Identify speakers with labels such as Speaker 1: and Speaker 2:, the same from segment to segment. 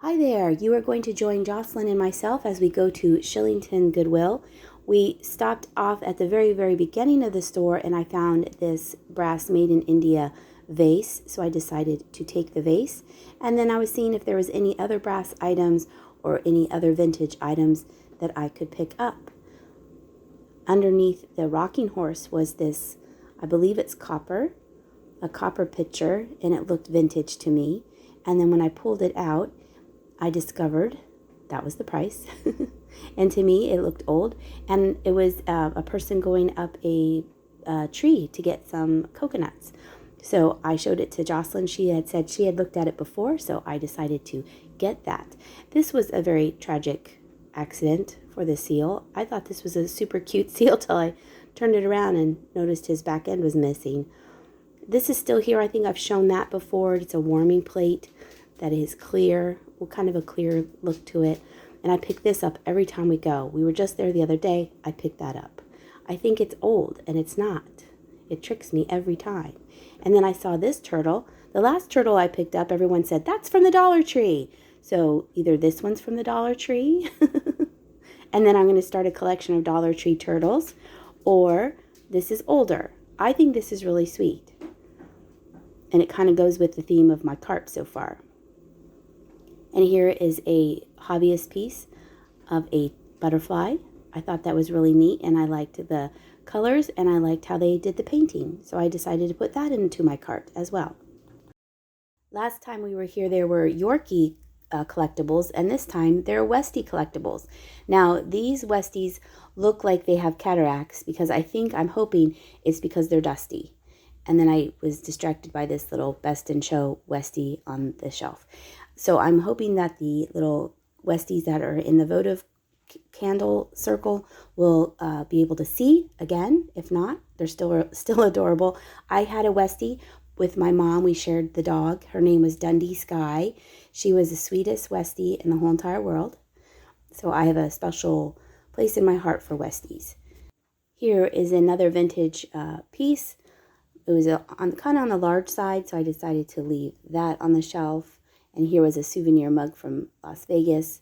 Speaker 1: Hi there, you are going to join Jocelyn and myself as we go to Shillington Goodwill. We stopped off at the very beginning of the store and I found this brass made in India vase, so I decided to take the vase. And then I was seeing if there was any other brass items or any other vintage items that I could pick up. Underneath the rocking horse was this, I believe it's a copper pitcher, and it looked vintage to me. And then when I pulled it out, I discovered that was the price. And to me, it looked old. And it was a person going up a tree to get some coconuts. So I showed it to Jocelyn. She had said she had looked at it before, so I decided to get that. This was a very tragic accident for the seal. I thought this was a super cute seal till I turned it around and noticed his back end was missing. This is still here. I think I've shown that before. It's a warming plate that is clear, kind of a clear look to it. And I pick this up every time we go. We were just there the other day. I picked that up. I think it's old, and it's not. It tricks me every time. And then I saw this turtle. The last turtle I picked up, everyone said, that's from the Dollar Tree. So either this one's from the Dollar Tree, and then I'm going to start a collection of Dollar Tree turtles, or this is older. I think this is really sweet. And it kind of goes with the theme of my cart so far. And here is a hobbyist piece of a butterfly. I thought that was really neat, and I liked the colors, and I liked how they did the painting. So I decided to put that into my cart as well. Last time we were here, there were Yorkie collectibles, and this time they're Westie collectibles. Now, these Westies look like they have cataracts because I'm hoping it's because they're dusty. And then I was distracted by this little Best in Show Westie on the shelf. So I'm hoping that the little Westies that are in the votive candle circle will be able to see again. If not, they're still adorable. I had a Westie with my mom. We shared the dog. Her name was Dundee Sky. She was the sweetest Westie in the whole entire world. So I have a special place in my heart for Westies. Here is another vintage piece. It was kind of on the large side, so I decided to leave that on the shelf. And here was a souvenir mug from Las Vegas,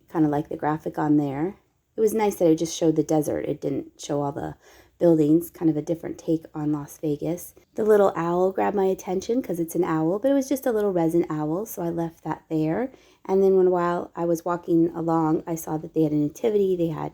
Speaker 1: kind of like the graphic on there. It was nice that it just showed the desert. It didn't show all the buildings, kind of a different take on Las Vegas. The little owl grabbed my attention because it's an owl, but it was just a little resin owl, so I left that there. And then while I was walking along, I saw that they had a nativity. They had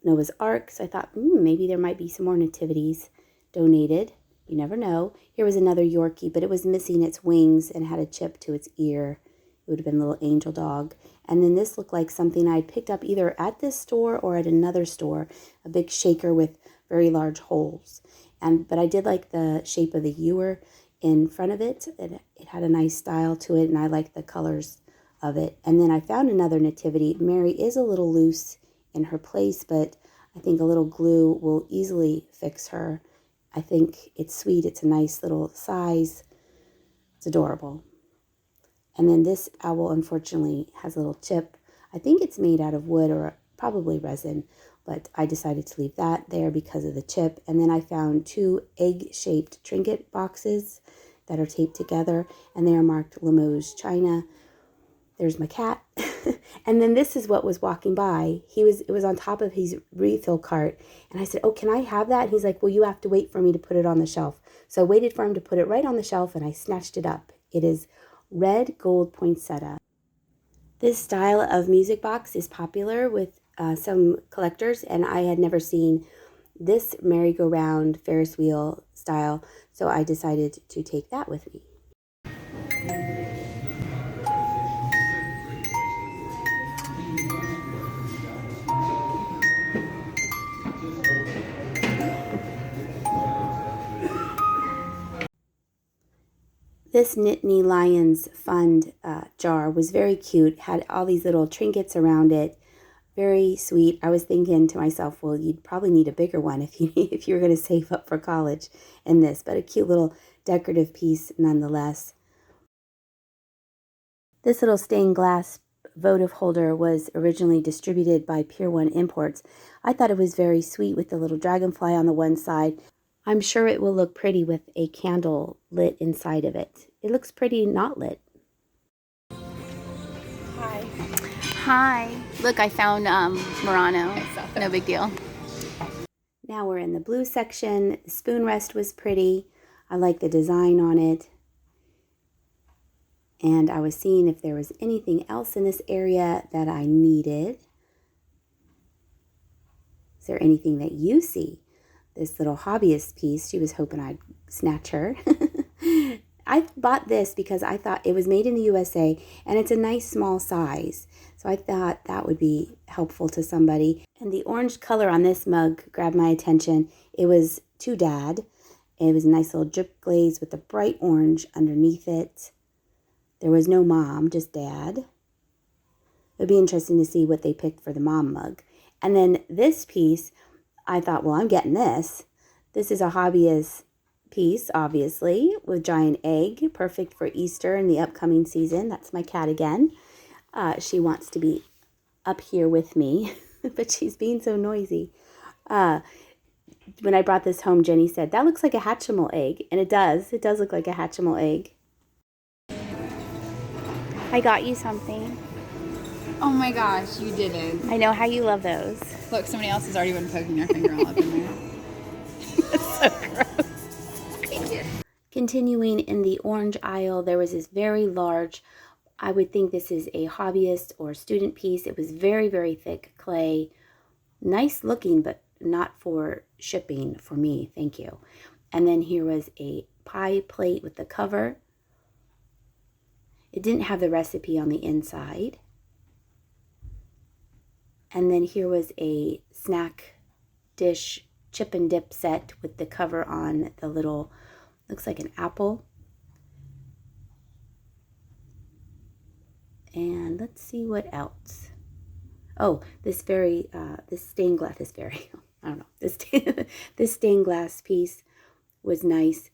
Speaker 1: Noah's Ark, so I thought maybe there might be some more nativities donated. You never know. Here was another Yorkie, but it was missing its wings and had a chip to its ear. It would have been a little angel dog. And then this looked like something I picked up either at this store or at another store, a big shaker with very large holes. But I did like the shape of the ewer in front of it. It had a nice style to it, and I liked the colors of it. And then I found another nativity. Mary is a little loose in her place, but I think a little glue will easily fix her. I think it's sweet. It's a nice little size. It's adorable. And then this owl, unfortunately, has a little chip. I think it's made out of wood or probably resin, but I decided to leave that there because of the chip. And then I found two egg-shaped trinket boxes that are taped together, and they are marked Limoges, China. There's my cat. And then this is what was walking by. It was on top of his refill cart. And I said, oh, can I have that? And he's like, well, you have to wait for me to put it on the shelf. So I waited for him to put it right on the shelf, and I snatched it up. It is red gold poinsettia. This style of music box is popular with some collectors, and I had never seen this merry-go-round Ferris wheel style, so I decided to take that with me. This Nittany Lions Fund jar was very cute, had all these little trinkets around it, very sweet. I was thinking to myself, well, you'd probably need a bigger one if you were going to save up for college in this, but a cute little decorative piece nonetheless. This little stained glass votive holder was originally distributed by Pier 1 Imports. I thought it was very sweet with the little dragonfly on the one side. I'm sure it will look pretty with a candle lit inside of it. It looks pretty not lit.
Speaker 2: Hi. Look, I found Murano. No big deal.
Speaker 1: Now we're in the blue section. The spoon rest was pretty. I like the design on it. And I was seeing if there was anything else in this area that I needed. Is there anything that you see? This little hobbyist piece, she was hoping I'd snatch her. I bought this because I thought it was made in the USA and it's a nice small size. So I thought that would be helpful to somebody. And the orange color on this mug grabbed my attention. It was to Dad. It was a nice little drip glaze with the bright orange underneath it. There was no mom, just Dad. It would be interesting to see what they picked for the mom mug. And then this piece, I thought, well, I'm getting this. This is a hobbyist piece, obviously, with giant egg, perfect for Easter and the upcoming season. That's my cat again. She wants to be up here with me, but she's being so noisy. When I brought this home, Jenny said, that looks like a Hatchimal egg. And it does. It does look like a Hatchimal egg. I got you something.
Speaker 2: Oh my gosh, you didn't.
Speaker 1: I know how you love those.
Speaker 2: Look, somebody else has already been poking their finger all up in there. It's so gross.
Speaker 1: Continuing in the orange aisle, there was this very large, I would think this is a hobbyist or student piece. It was very, very thick clay. Nice looking, but not for shipping for me. Thank you. And then here was a pie plate with the cover. It didn't have the recipe on the inside. And then here was a snack dish chip and dip set with the cover on the little, looks like an apple. And let's see what else. Oh, this stained glass, this stained glass piece was nice.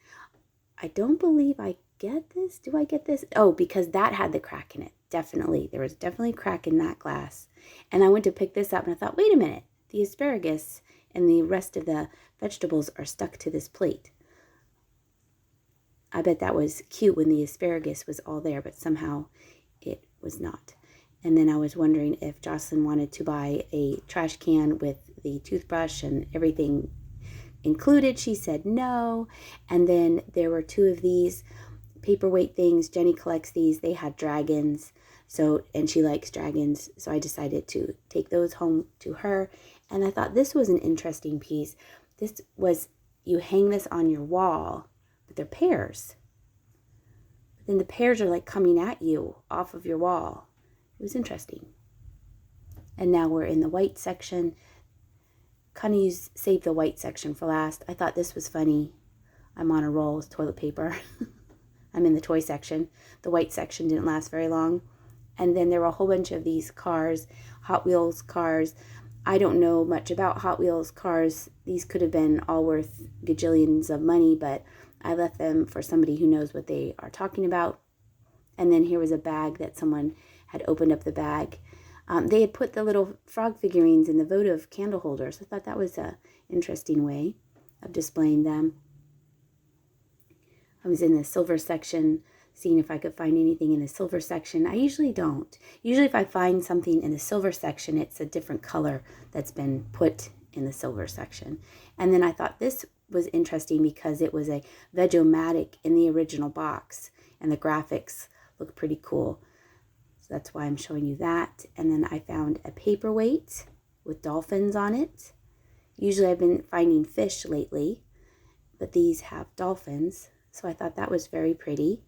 Speaker 1: I don't believe I get this. Do I get this? Oh, because that had the crack in it. Definitely. There was definitely a crack in that glass. And I went to pick this up and I thought, wait a minute. The asparagus and the rest of the vegetables are stuck to this plate. I bet that was cute when the asparagus was all there, but somehow it was not. And then I was wondering if Jocelyn wanted to buy a trash can with the toothbrush and everything included. She said no. And then there were two of these paperweight things. Jenny collects these. They had dragons. And she likes dragons. So I decided to take those home to her. And I thought this was an interesting piece. This was, you hang this on your wall, but they're pears. But then the pears are like coming at you off of your wall. It was interesting. And now we're in the white section. Kind of save the white section for last. I thought this was funny. I'm on a roll with toilet paper. I'm in the toy section. The white section didn't last very long. And then there were a whole bunch of these cars, Hot Wheels cars. I don't know much about Hot Wheels cars. These could have been all worth gajillions of money, but I left them for somebody who knows what they are talking about. And then here was a bag that someone had opened up the bag. They had put the little frog figurines in the votive candle holders. I thought that was an interesting way of displaying them. I was in the silver section, seeing if I could find anything in the silver section. I usually don't. Usually if I find something in the silver section, it's a different color that's been put in the silver section. And then I thought this was interesting because it was a Veg-O-Matic in the original box, and the graphics look pretty cool. So that's why I'm showing you that. And then I found a paperweight with dolphins on it. Usually I've been finding fish lately, but these have dolphins. So I thought that was very pretty.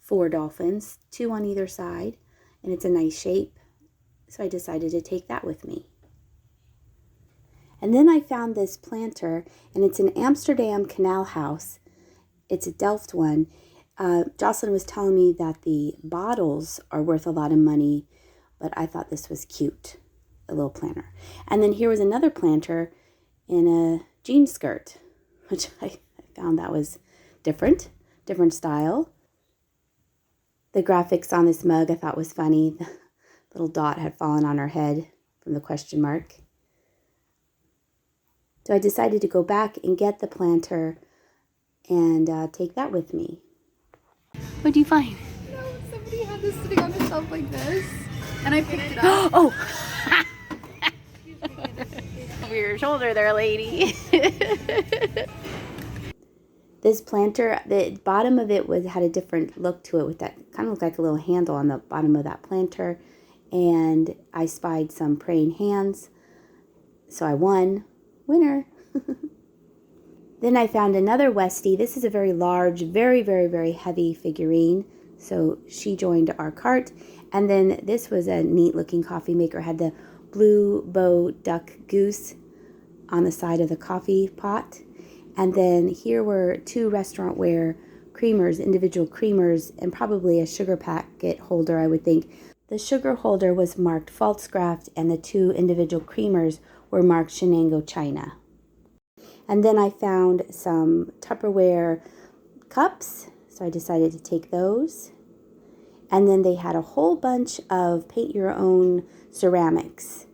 Speaker 1: 4 dolphins, 2 on either side, and it's a nice shape. So I decided to take that with me. And then I found this planter, and it's an Amsterdam canal house. It's a Delft one. Jocelyn was telling me that the bottles are worth a lot of money, but I thought this was cute, a little planter. And then here was another planter in a jean skirt, which I found that was different style. The graphics on this mug I thought was funny. The little dot had fallen on her head from the question mark. So I decided to go back and get the planter and take that with me.
Speaker 2: What do you find?
Speaker 3: No, it's
Speaker 2: somebody had this sitting on a shelf like this, and I picked it up.
Speaker 1: Oh! Over your shoulder there, lady. This planter, the bottom of it had a different look to it with that kind of looked like a little handle on the bottom of that planter. And I spied some praying hands. So I won. Winner. Then I found another Westie. This is a very large, very, very, very heavy figurine. So she joined our cart. And then this was a neat looking coffee maker. It had the blue bow duck goose on the side of the coffee pot. And then here were 2 restaurant-ware creamers, individual creamers, and probably a sugar packet holder, I would think. The sugar holder was marked Falstaff, and the 2 individual creamers were marked Shenango, China. And then I found some Tupperware cups, so I decided to take those. And then they had a whole bunch of paint-your-own ceramics.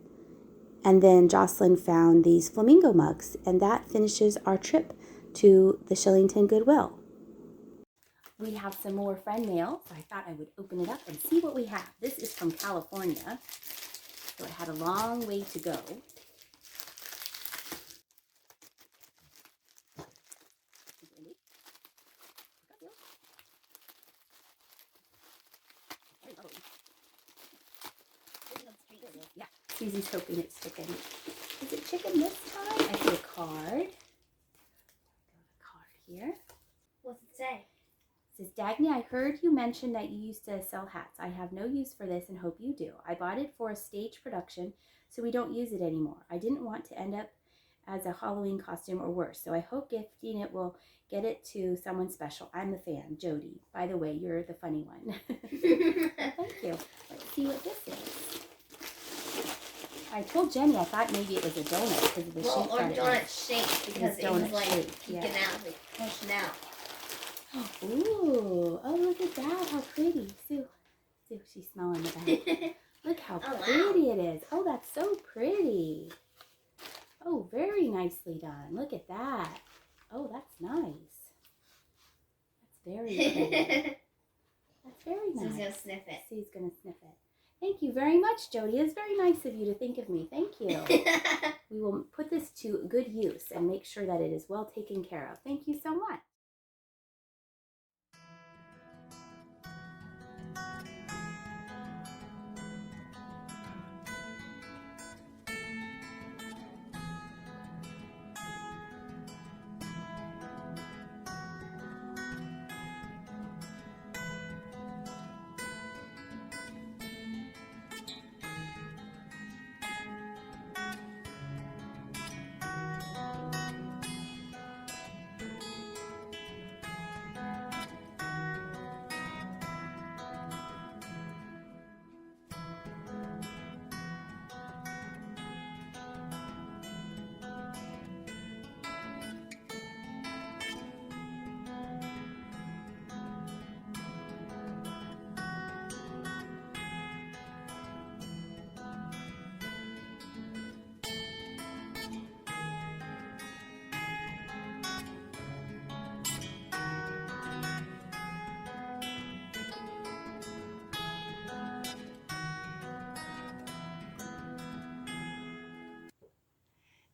Speaker 1: And then Jocelyn found these flamingo mugs, and that finishes our trip to the Shillington Goodwill. We have some more friend mail, so I thought I would open it up and see what we have. This is from California, so it had a long way to go. Yeah, Susie's hoping it's chicken. Is it chicken this time? I see a card. Here.
Speaker 3: What's it say?
Speaker 1: It says, Dagny, I heard you mention that you used to sell hats. I have no use for this and hope you do. I bought it for a stage production, so we don't use it anymore. I didn't want to end up as a Halloween costume or worse, so I hope gifting it will get it to someone special. I'm a fan, Jody. By the way, you're the funny one. Thank you. Let's see what this is. I told Jenny I thought maybe it was a donut because of the shape.
Speaker 3: Or donut shape because it was like peeking out, like pushing out.
Speaker 1: Ooh, oh look at that, how pretty. Sue, she's smelling the bag. Look how pretty it is. Oh, that's so pretty. Oh, very nicely done. Look at that. Oh, that's nice. That's very pretty. That's very nice.
Speaker 3: Sue's gonna sniff it.
Speaker 1: Sue's gonna sniff it. Thank you very much, Jody. It's very nice of you to think of me. Thank you. We will put this to good use and make sure that it is well taken care of. Thank you so much.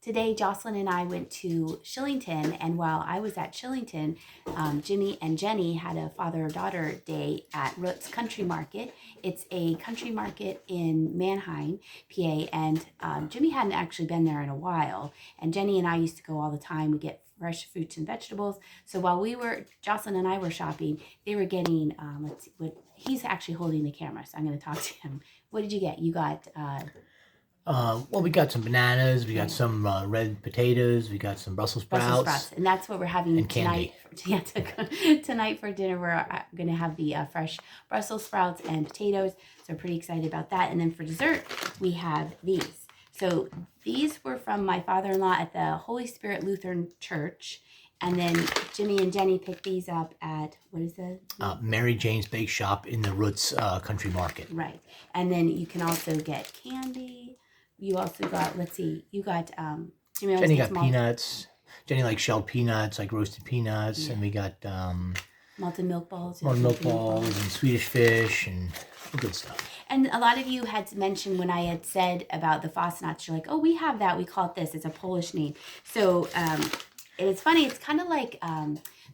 Speaker 1: Today, Jocelyn and I went to Shillington, and while I was at Shillington, Jimmy and Jenny had a father-daughter day at Roots Country Market. It's a country market in Manheim, PA, and Jimmy hadn't actually been there in a while, and Jenny and I used to go all the time. We get fresh fruits and vegetables. So while Jocelyn and I were shopping, they were getting, let's see, he's actually holding the camera, so I'm going to talk to him. What did you get? You got...
Speaker 4: well, we got some bananas, we got some red potatoes, we got some Brussels sprouts.
Speaker 1: And that's what we're having tonight.
Speaker 4: Candy.
Speaker 1: Tonight for dinner, we're going to have the fresh Brussels sprouts and potatoes. So we're pretty excited about that. And then for dessert, we have these. So these were from my father-in-law at the Holy Spirit Lutheran Church. And then Jimmy and Jenny picked these up at, what is that?
Speaker 4: Mary Jane's Bake Shop in the Roots Country Market.
Speaker 1: Right. And then you can also get candy. You also got, let's see, you got,
Speaker 4: Jenny got peanuts. Jenny likes shelled peanuts, like roasted peanuts. Yeah. And we got
Speaker 1: Malted milk balls.
Speaker 4: Malted milk balls and Swedish fish and good stuff.
Speaker 1: And a lot of you had mentioned when I had said about the Fastnachts, you're like, oh, we have that. We call it this. It's a Polish name. So it's funny. It's kind of like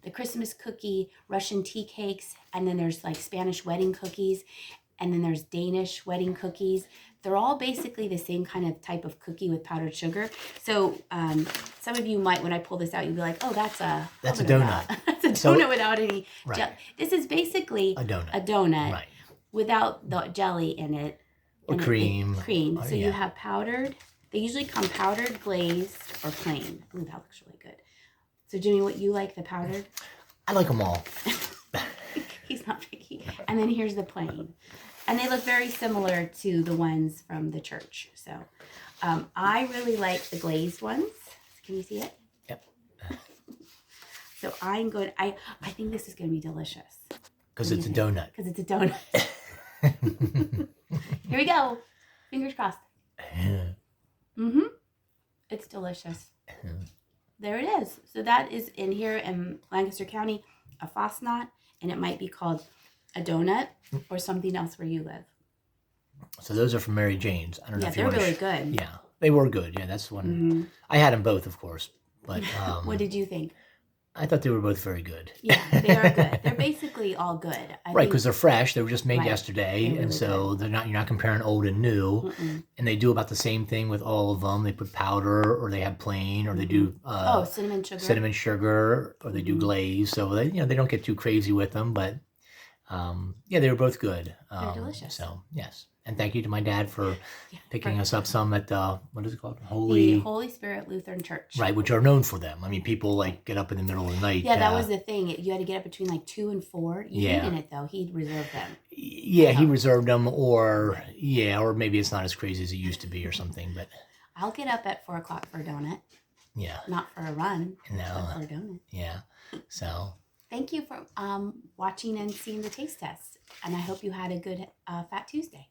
Speaker 1: the Christmas cookie, Russian tea cakes, and then there's like Spanish wedding cookies, and then there's Danish wedding cookies. They're all basically the same kind of type of cookie with powdered sugar. So some of you might, when I pull this out, you'll be like, oh, that's a
Speaker 4: donut.
Speaker 1: That's a donut without any jelly. This is basically
Speaker 4: a donut.
Speaker 1: A donut.
Speaker 4: Right.
Speaker 1: Without the jelly in it.
Speaker 4: Or cream.
Speaker 1: Cream. So you have powdered. They usually come powdered, glazed, or plain. Ooh, that looks really good. So Jimmy, what you like, the powdered?
Speaker 4: I like them all.
Speaker 1: He's not picky. And then here's the plain. And they look very similar to the ones from the church. So I really like the glazed ones. Can you see it?
Speaker 4: Yep.
Speaker 1: So I'm going, I think this is going to be delicious.
Speaker 4: Because it's a donut.
Speaker 1: Because it's a donut. Here we go. Fingers crossed. It's delicious. There it is. So that is in here in Lancaster County, a Fastnacht, and it might be called a donut or something else where you live.
Speaker 4: So those are from Mary Jane's. I don't know if you
Speaker 1: they're really good.
Speaker 4: Yeah, they were good. Yeah, that's one. I had them both, of course. But
Speaker 1: what did you think?
Speaker 4: I thought they were both very good.
Speaker 1: Yeah, they are good. They're basically all good.
Speaker 4: Right, because they're fresh. They were just made yesterday,
Speaker 1: really
Speaker 4: and so you're not comparing old and new. And they do about the same thing with all of them. They put powder, or they have plain, or they do cinnamon sugar, or they do glaze. So they don't get too crazy with them, but they were both good.
Speaker 1: They're delicious.
Speaker 4: So yes. And thank you to my dad for picking us up some at, what is it called?
Speaker 1: The Holy Spirit Lutheran Church.
Speaker 4: Right, which are known for them. I mean, people like get up in the middle of the night.
Speaker 1: Yeah, that was the thing. You had to get up between like 2 and 4. You needed it though. He'd reserved them.
Speaker 4: Yeah, he reserved them, or maybe it's not as crazy as it used to be or something. But
Speaker 1: I'll get up at 4 o'clock for a donut.
Speaker 4: Yeah.
Speaker 1: Not for a run.
Speaker 4: No.
Speaker 1: But for a donut.
Speaker 4: Yeah. So.
Speaker 1: Thank you for watching and seeing the taste test. And I hope you had a good Fat Tuesday.